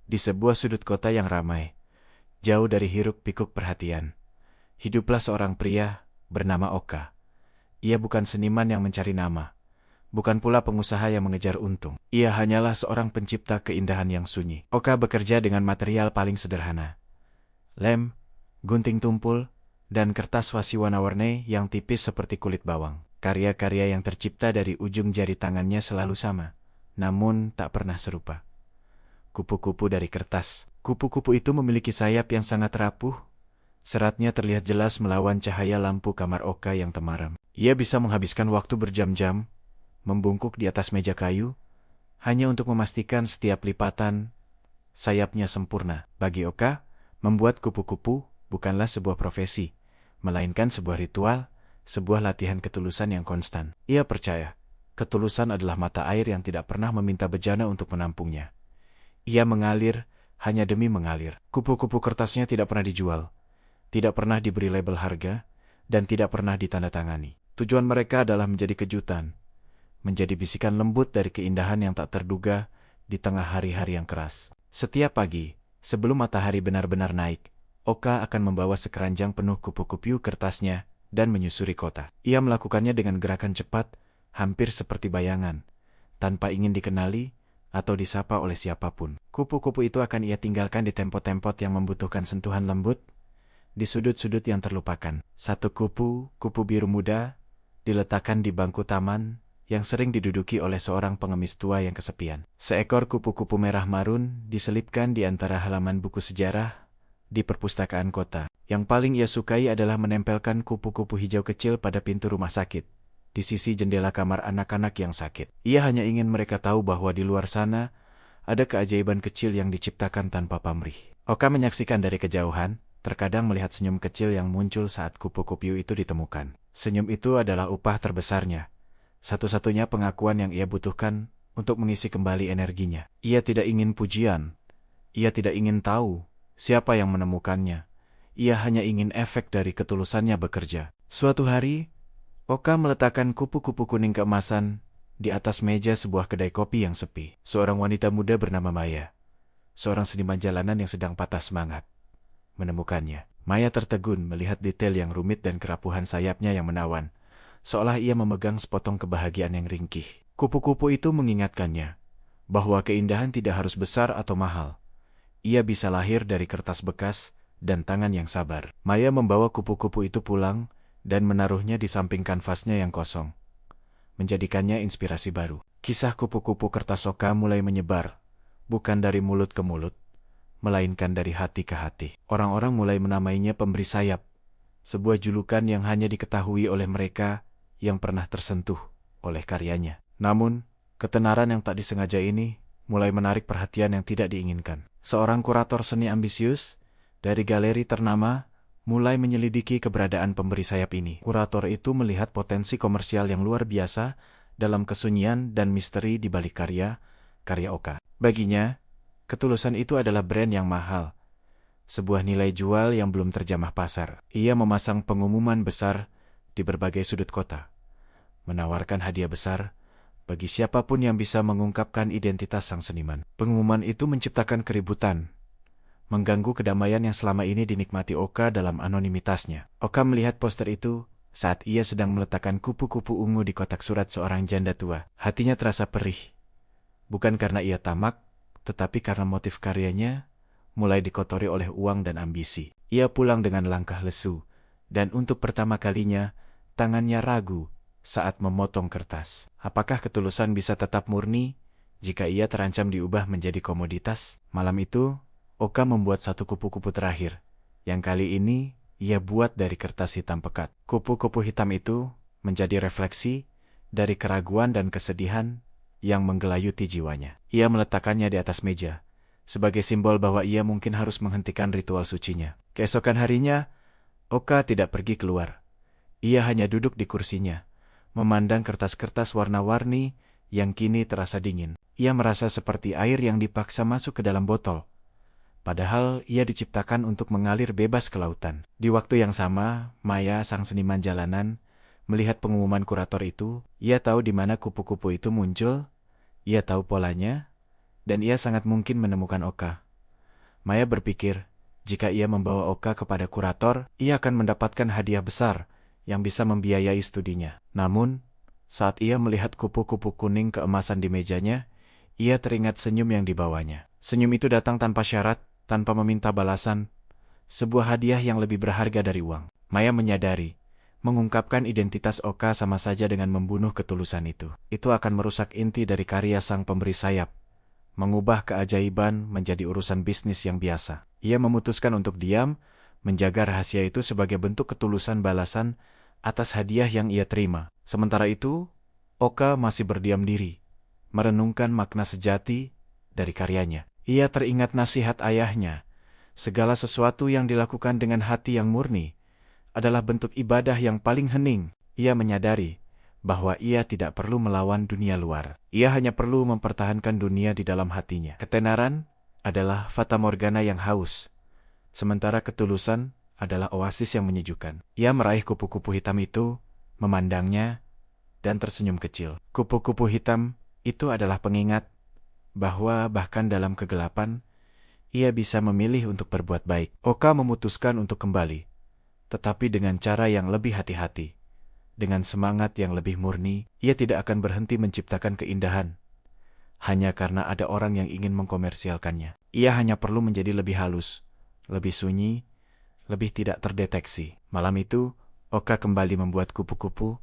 Di sebuah sudut kota yang ramai, jauh dari hiruk-pikuk perhatian, hiduplah seorang pria bernama Oka. Ia bukan seniman yang mencari nama, bukan pula pengusaha yang mengejar untung. Ia hanyalah seorang pencipta keindahan yang sunyi. Oka bekerja dengan material paling sederhana. Lem, gunting tumpul, dan kertas wasi warna-warni yang tipis seperti kulit bawang. Karya-karya yang tercipta dari ujung jari tangannya selalu sama, namun tak pernah serupa. Kupu-kupu dari kertas. Kupu-kupu itu memiliki sayap yang sangat rapuh. Seratnya terlihat jelas melawan cahaya lampu kamar Oka yang temaram. Ia bisa menghabiskan waktu berjam-jam, membungkuk di atas meja kayu, hanya untuk memastikan setiap lipatan sayapnya sempurna. Bagi Oka, membuat kupu-kupu bukanlah sebuah profesi, melainkan sebuah ritual, sebuah latihan ketulusan yang konstan. Ia percaya, ketulusan adalah mata air yang tidak pernah meminta bejana untuk menampungnya. Ia mengalir hanya demi mengalir. Kupu-kupu kertasnya tidak pernah dijual, tidak pernah diberi label harga, dan tidak pernah ditandatangani. Tujuan mereka adalah menjadi kejutan, menjadi bisikan lembut dari keindahan yang tak terduga di tengah hari-hari yang keras. Setiap pagi, sebelum matahari benar-benar naik, Oka akan membawa sekeranjang penuh kupu-kupu kertasnya dan menyusuri kota. Ia melakukannya dengan gerakan cepat, hampir seperti bayangan, tanpa ingin dikenali atau disapa oleh siapapun. Kupu-kupu itu akan ia tinggalkan di tempat-tempat yang membutuhkan sentuhan lembut, di sudut-sudut yang terlupakan. Satu kupu biru muda, diletakkan di bangku taman yang sering diduduki oleh seorang pengemis tua yang kesepian. Seekor kupu-kupu merah marun diselipkan di antara halaman buku sejarah di perpustakaan kota. Yang paling ia sukai adalah menempelkan kupu-kupu hijau kecil pada pintu rumah sakit, di sisi jendela kamar anak-anak yang sakit. Ia hanya ingin mereka tahu bahwa di luar sana ada keajaiban kecil yang diciptakan tanpa pamrih. Oka menyaksikan dari kejauhan, terkadang melihat senyum kecil yang muncul saat kupu-kupu itu ditemukan. Senyum itu adalah upah terbesarnya, satu-satunya pengakuan yang ia butuhkan untuk mengisi kembali energinya. Ia tidak ingin pujian, ia tidak ingin tahu siapa yang menemukannya. Ia hanya ingin efek dari ketulusannya bekerja. Suatu hari, Oka meletakkan kupu-kupu kuning keemasan di atas meja sebuah kedai kopi yang sepi. Seorang wanita muda bernama Maya, seorang seniman jalanan yang sedang patah semangat, menemukannya. Maya tertegun melihat detail yang rumit dan kerapuhan sayapnya yang menawan, seolah ia memegang sepotong kebahagiaan yang ringkih. Kupu-kupu itu mengingatkannya bahwa keindahan tidak harus besar atau mahal. Ia bisa lahir dari kertas bekas dan tangan yang sabar. Maya membawa kupu-kupu itu pulang dan menaruhnya di samping kanvasnya yang kosong, menjadikannya inspirasi baru. Kisah kupu-kupu kertas Oka mulai menyebar, bukan dari mulut ke mulut, melainkan dari hati ke hati. Orang-orang mulai menamainya pemberi sayap, sebuah julukan yang hanya diketahui oleh mereka yang pernah tersentuh oleh karyanya. Namun, ketenaran yang tak disengaja ini mulai menarik perhatian yang tidak diinginkan. Seorang kurator seni ambisius dari galeri ternama mulai menyelidiki keberadaan pemberi sayap ini. Kurator itu melihat potensi komersial yang luar biasa dalam kesunyian dan misteri di balik karya Oka. Baginya, ketulusan itu adalah brand yang mahal, sebuah nilai jual yang belum terjamah pasar. Ia memasang pengumuman besar di berbagai sudut kota, menawarkan hadiah besar bagi siapapun yang bisa mengungkapkan identitas sang seniman. Pengumuman itu menciptakan keributan, mengganggu kedamaian yang selama ini dinikmati Oka dalam anonimitasnya. Oka melihat poster itu saat ia sedang meletakkan kupu-kupu ungu di kotak surat seorang janda tua. Hatinya terasa perih, bukan karena ia tamak, tetapi karena motif karyanya mulai dikotori oleh uang dan ambisi. Ia pulang dengan langkah lesu, dan untuk pertama kalinya, tangannya ragu saat memotong kertas. Apakah ketulusan bisa tetap murni jika ia terancam diubah menjadi komoditas? Malam itu, Oka membuat satu kupu-kupu terakhir, yang kali ini ia buat dari kertas hitam pekat. Kupu-kupu hitam itu menjadi refleksi dari keraguan dan kesedihan yang menggelayuti jiwanya. Ia meletakkannya di atas meja, sebagai simbol bahwa ia mungkin harus menghentikan ritual sucinya. Keesokan harinya, Oka tidak pergi keluar. Ia hanya duduk di kursinya, memandang kertas-kertas warna-warni yang kini terasa dingin. Ia merasa seperti air yang dipaksa masuk ke dalam botol, padahal ia diciptakan untuk mengalir bebas ke lautan. Di waktu yang sama, Maya, sang seniman jalanan, melihat pengumuman kurator itu. Ia tahu di mana kupu-kupu itu muncul, ia tahu polanya, dan ia sangat mungkin menemukan Oka. Maya berpikir, jika ia membawa Oka kepada kurator, ia akan mendapatkan hadiah besar yang bisa membiayai studinya. Namun, saat ia melihat kupu-kupu kuning keemasan di mejanya, ia teringat senyum yang dibawanya. Senyum itu datang tanpa syarat, tanpa meminta balasan, sebuah hadiah yang lebih berharga dari uang. Maya menyadari, mengungkapkan identitas Oka sama saja dengan membunuh ketulusan itu. Itu akan merusak inti dari karya sang pemberi sayap, mengubah keajaiban menjadi urusan bisnis yang biasa. Ia memutuskan untuk diam, menjaga rahasia itu sebagai bentuk ketulusan balasan atas hadiah yang ia terima. Sementara itu, Oka masih berdiam diri, merenungkan makna sejati dari karyanya. Ia teringat nasihat ayahnya, segala sesuatu yang dilakukan dengan hati yang murni adalah bentuk ibadah yang paling hening. Ia menyadari bahwa ia tidak perlu melawan dunia luar. Ia hanya perlu mempertahankan dunia di dalam hatinya. Ketenaran adalah fata morgana yang haus, sementara ketulusan adalah oasis yang menyejukkan. Ia meraih kupu-kupu hitam itu, memandangnya, dan tersenyum kecil. Kupu-kupu hitam itu adalah pengingat bahwa bahkan dalam kegelapan, ia bisa memilih untuk berbuat baik. Oka memutuskan untuk kembali, tetapi dengan cara yang lebih hati-hati. Dengan semangat yang lebih murni, ia tidak akan berhenti menciptakan keindahan hanya karena ada orang yang ingin mengkomersialkannya. Ia hanya perlu menjadi lebih halus, lebih sunyi, lebih tidak terdeteksi. Malam itu, Oka kembali membuat kupu-kupu.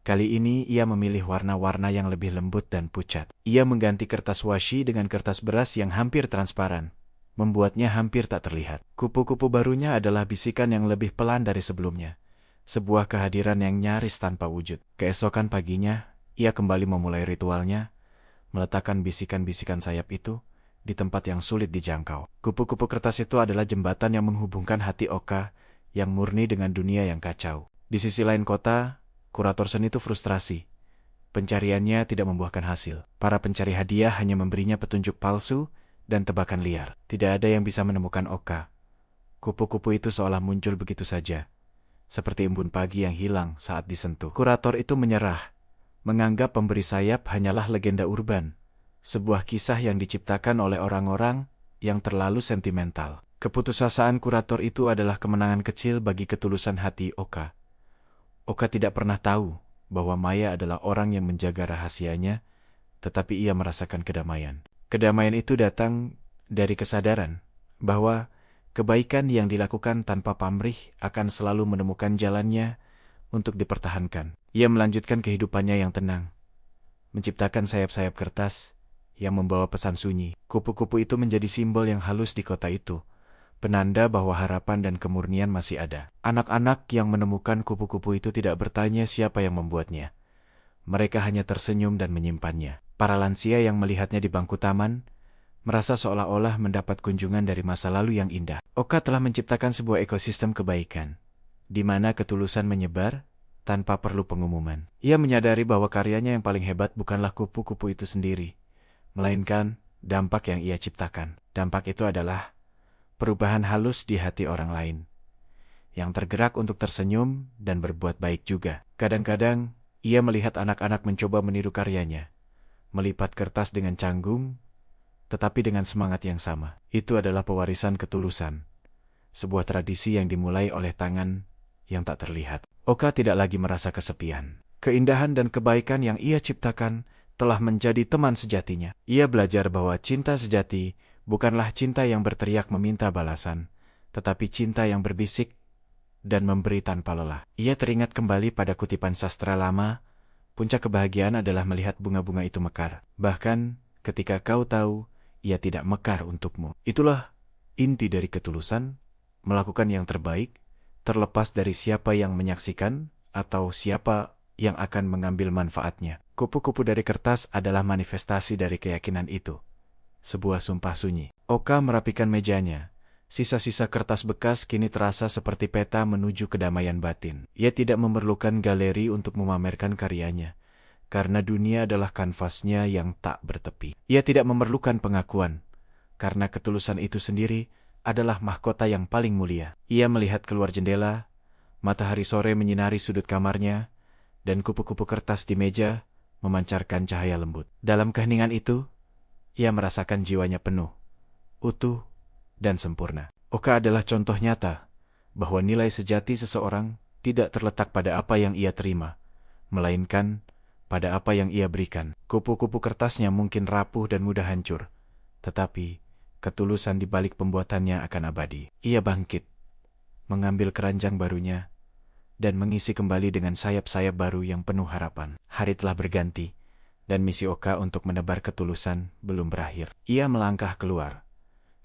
Kali ini ia memilih warna-warna yang lebih lembut dan pucat. Ia mengganti kertas washi dengan kertas beras yang hampir transparan, membuatnya hampir tak terlihat. Kupu-kupu barunya adalah bisikan yang lebih pelan dari sebelumnya, sebuah kehadiran yang nyaris tanpa wujud. Keesokan paginya, ia kembali memulai ritualnya, meletakkan bisikan-bisikan sayap itu di tempat yang sulit dijangkau. Kupu-kupu kertas itu adalah jembatan yang menghubungkan hati Oka yang murni dengan dunia yang kacau. Di sisi lain kota, kurator seni itu frustrasi. Pencariannya tidak membuahkan hasil. Para pencari hadiah hanya memberinya petunjuk palsu dan tebakan liar. Tidak ada yang bisa menemukan Oka. Kupu-kupu itu seolah muncul begitu saja, seperti embun pagi yang hilang saat disentuh. Kurator itu menyerah, menganggap pemberi sayap hanyalah legenda urban, sebuah kisah yang diciptakan oleh orang-orang yang terlalu sentimental. Keputusasaan kurator itu adalah kemenangan kecil bagi ketulusan hati Oka. Oka tidak pernah tahu bahwa Maya adalah orang yang menjaga rahasianya, tetapi ia merasakan kedamaian. Kedamaian itu datang dari kesadaran bahwa kebaikan yang dilakukan tanpa pamrih akan selalu menemukan jalannya untuk dipertahankan. Ia melanjutkan kehidupannya yang tenang, menciptakan sayap-sayap kertas yang membawa pesan sunyi. Kupu-kupu itu menjadi simbol yang halus di kota itu, penanda bahwa harapan dan kemurnian masih ada. Anak-anak yang menemukan kupu-kupu itu tidak bertanya siapa yang membuatnya. Mereka hanya tersenyum dan menyimpannya. Para lansia yang melihatnya di bangku taman merasa seolah-olah mendapat kunjungan dari masa lalu yang indah. Oka telah menciptakan sebuah ekosistem kebaikan, di mana ketulusan menyebar tanpa perlu pengumuman. Ia menyadari bahwa karyanya yang paling hebat bukanlah kupu-kupu itu sendiri, melainkan dampak yang ia ciptakan. Dampak itu adalah perubahan halus di hati orang lain, yang tergerak untuk tersenyum dan berbuat baik juga. Kadang-kadang, ia melihat anak-anak mencoba meniru karyanya, melipat kertas dengan canggung, tetapi dengan semangat yang sama. Itu adalah pewarisan ketulusan, sebuah tradisi yang dimulai oleh tangan yang tak terlihat. Oka tidak lagi merasa kesepian. Keindahan dan kebaikan yang ia ciptakan telah menjadi teman sejatinya. Ia belajar bahwa cinta sejati bukanlah cinta yang berteriak meminta balasan, tetapi cinta yang berbisik dan memberi tanpa lelah. Ia teringat kembali pada kutipan sastra lama, puncak kebahagiaan adalah melihat bunga-bunga itu mekar. Bahkan ketika kau tahu ia tidak mekar untukmu. Itulah inti dari ketulusan, melakukan yang terbaik, terlepas dari siapa yang menyaksikan atau siapa yang akan mengambil manfaatnya. Kupu-kupu dari kertas adalah manifestasi dari keyakinan itu. Sebuah sumpah sunyi. Oka merapikan mejanya. Sisa-sisa kertas bekas kini terasa seperti peta menuju kedamaian batin. Ia tidak memerlukan galeri untuk memamerkan karyanya, karena dunia adalah kanvasnya yang tak bertepi. Ia tidak memerlukan pengakuan, karena ketulusan itu sendiri adalah mahkota yang paling mulia. Ia melihat keluar jendela, matahari sore menyinari sudut kamarnya, dan kupu-kupu kertas di meja memancarkan cahaya lembut. Dalam keheningan itu, ia merasakan jiwanya penuh, utuh, dan sempurna. Oka adalah contoh nyata bahwa nilai sejati seseorang tidak terletak pada apa yang ia terima, melainkan pada apa yang ia berikan. Kupu-kupu kertasnya mungkin rapuh dan mudah hancur, tetapi ketulusan di balik pembuatannya akan abadi. Ia bangkit, mengambil keranjang barunya, dan mengisi kembali dengan sayap-sayap baru yang penuh harapan. Hari telah berganti, dan misi Oka untuk menebar ketulusan belum berakhir. Ia melangkah keluar,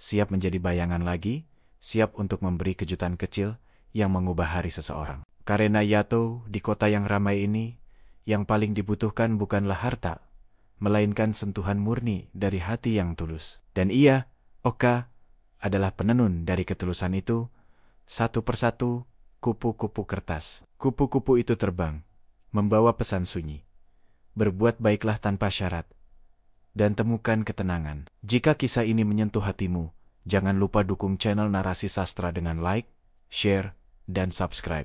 siap menjadi bayangan lagi, siap untuk memberi kejutan kecil yang mengubah hari seseorang. Karena Yato di kota yang ramai ini, yang paling dibutuhkan bukanlah harta, melainkan sentuhan murni dari hati yang tulus. Dan ia, Oka, adalah penenun dari ketulusan itu. Satu persatu, kupu-kupu kertas. Kupu-kupu itu terbang, membawa pesan sunyi. Berbuat baiklah tanpa syarat, dan temukan ketenangan. Jika kisah ini menyentuh hatimu, jangan lupa dukung channel Narasi Sastra dengan like, share, dan subscribe.